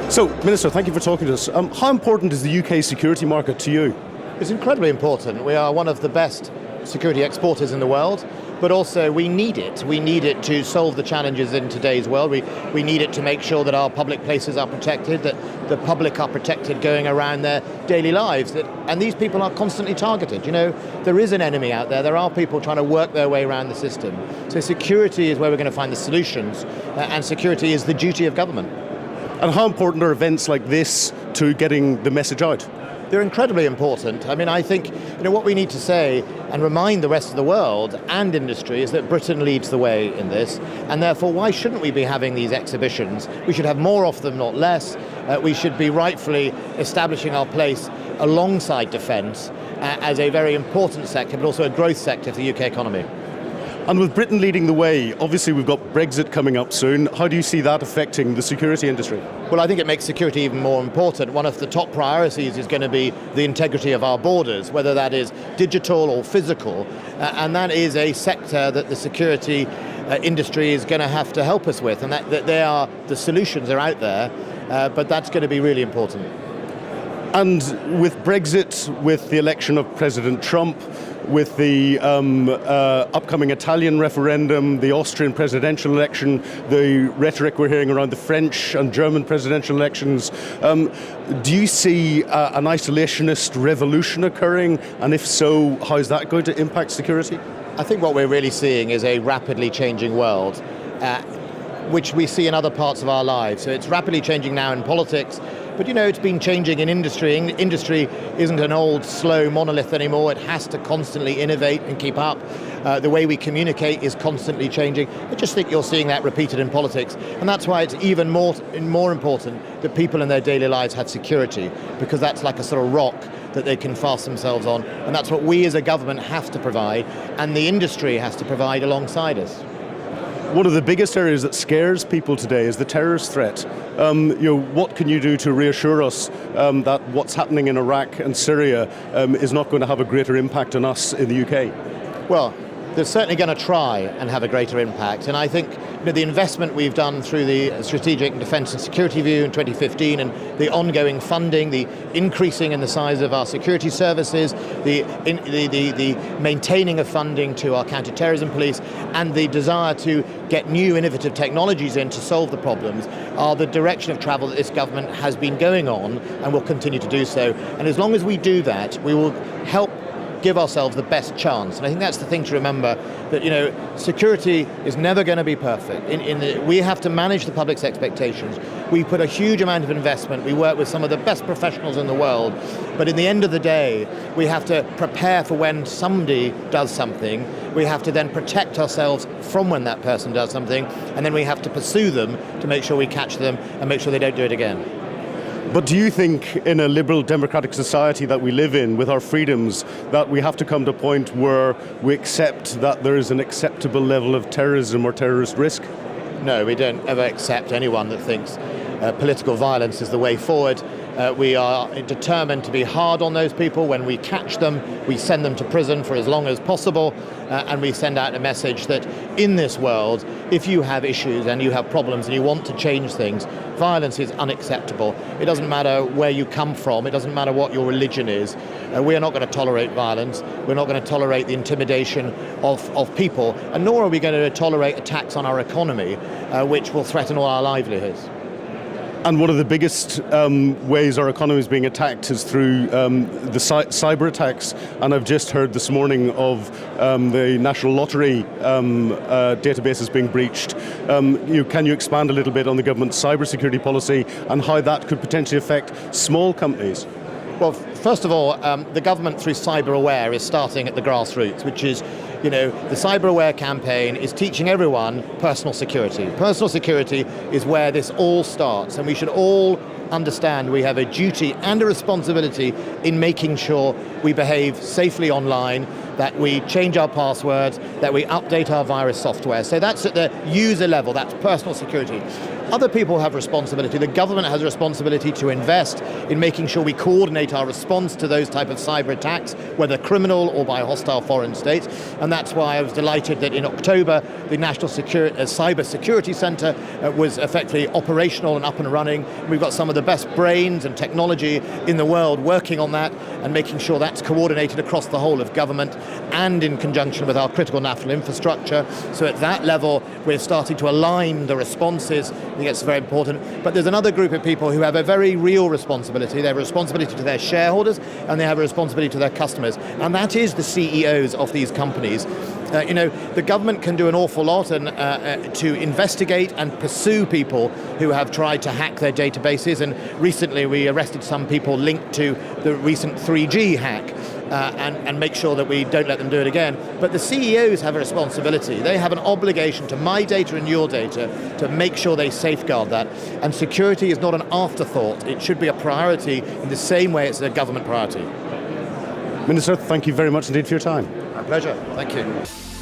So, Minister, thank you for talking to us. How important is the UK security market to you? It's incredibly important. We are one of the best security exporters in the world, but also we need it. We need it to solve the challenges in today's world. We need it to make sure that our public places are protected, that the public are protected going around their daily lives. And these people are constantly targeted. You know, there is an enemy out there. There are people trying to work their way around the system. So security is where we're going to find the solutions, and security is the duty of government. And how important are events like this to getting the message out? They're incredibly important. I mean, I think what we need to say and remind the rest of the world and industry is that Britain leads the way in this, and therefore why shouldn't we be having these exhibitions? We should have more of them, not less. We should be rightfully establishing our place alongside defence as a very important sector, but also a growth sector for the UK economy. And with Britain leading the way, obviously we've got Brexit coming up soon. How do you see that affecting the security industry? Well, I think it makes security even more important. One of the top priorities is going to be the integrity of our borders, whether that is digital or physical. And that is a sector that the security industry is going to have to help us with. And that the solutions are out there, but that's going to be really important. And with Brexit, with the election of President Trump, with the upcoming Italian referendum, the Austrian presidential election, the rhetoric we're hearing around the French and German presidential elections, do you see an isolationist revolution occurring? And if so, how is that going to impact security? I think what we're really seeing is a rapidly changing world, which we see in other parts of our lives. So it's rapidly changing now in politics, but it's been changing in industry. Industry isn't an old, slow monolith anymore. It has to constantly innovate and keep up. The way we communicate is constantly changing. I just think you're seeing that repeated in politics. And that's why it's even more important that people in their daily lives have security, because that's like a sort of rock that they can fasten themselves on. And that's what we as a government have to provide, and the industry has to provide alongside us. One of the biggest areas that scares people today is the terrorist threat. What can you do to reassure us that what's happening in Iraq and Syria is not going to have a greater impact on us in the UK? Well, they're certainly going to try and have a greater impact. And I think the investment we've done through the Strategic Defence and Security Review in 2015 and the ongoing funding, the increasing in the size of our security services, the maintaining of funding to our counter-terrorism police, and the desire to get new innovative technologies in to solve the problems are the direction of travel that this government has been going on and will continue to do so. And as long as we do that, we will help give ourselves the best chance. And I think that's the thing to remember, that security is never going to be perfect. We have to manage the public's expectations. We put a huge amount of investment. We work with some of the best professionals in the world. But in the end of the day, we have to prepare for when somebody does something. We have to then protect ourselves from when that person does something. And then we have to pursue them to make sure we catch them and make sure they don't do it again. But do you think in a liberal democratic society that we live in, with our freedoms, that we have to come to a point where we accept that there is an acceptable level of terrorism or terrorist risk? No, we don't ever accept anyone that thinks political violence is the way forward. We are determined to be hard on those people. When we catch them, we send them to prison for as long as possible, and we send out a message that in this world, if you have issues and you have problems and you want to change things, violence is unacceptable. It doesn't matter where you come from, it doesn't matter what your religion is. We are not going to tolerate violence, we're not going to tolerate the intimidation of people, and nor are we going to tolerate attacks on our economy, which will threaten all our livelihoods. And one of the biggest ways our economy is being attacked is through the cyber attacks. And I've just heard this morning of the National Lottery databases being breached. Can you expand a little bit on the government's cybersecurity policy and how that could potentially affect small companies? Well, first of all, the government through Cyber Aware is starting at the grassroots, which is, the Cyber Aware campaign is teaching everyone personal security. Personal security is where this all starts, and we should all understand we have a duty and a responsibility in making sure we behave safely online, that we change our passwords, that we update our virus software. So that's at the user level, that's personal security. Other people have responsibility. The government has a responsibility to invest in making sure we coordinate our response to those type of cyber attacks, whether criminal or by hostile foreign states. And that's why I was delighted that in October, the National Cyber Security Centre was effectively operational and up and running. We've got some of the best brains and technology in the world working on that and making sure that's coordinated across the whole of government and in conjunction with our critical national infrastructure. So at that level, we're starting to align the responses. I think it's very important. But there's another group of people who have a very real responsibility. They have a responsibility to their shareholders and they have a responsibility to their customers. And that is the CEOs of these companies. The government can do an awful lot to investigate and pursue people who have tried to hack their databases. And recently we arrested some people linked to the recent 3G hack. And make sure that we don't let them do it again. But the CEOs have a responsibility. They have an obligation to my data and your data to make sure they safeguard that. And security is not an afterthought. It should be a priority in the same way it's a government priority. Minister, thank you very much indeed for your time. My pleasure. Thank you.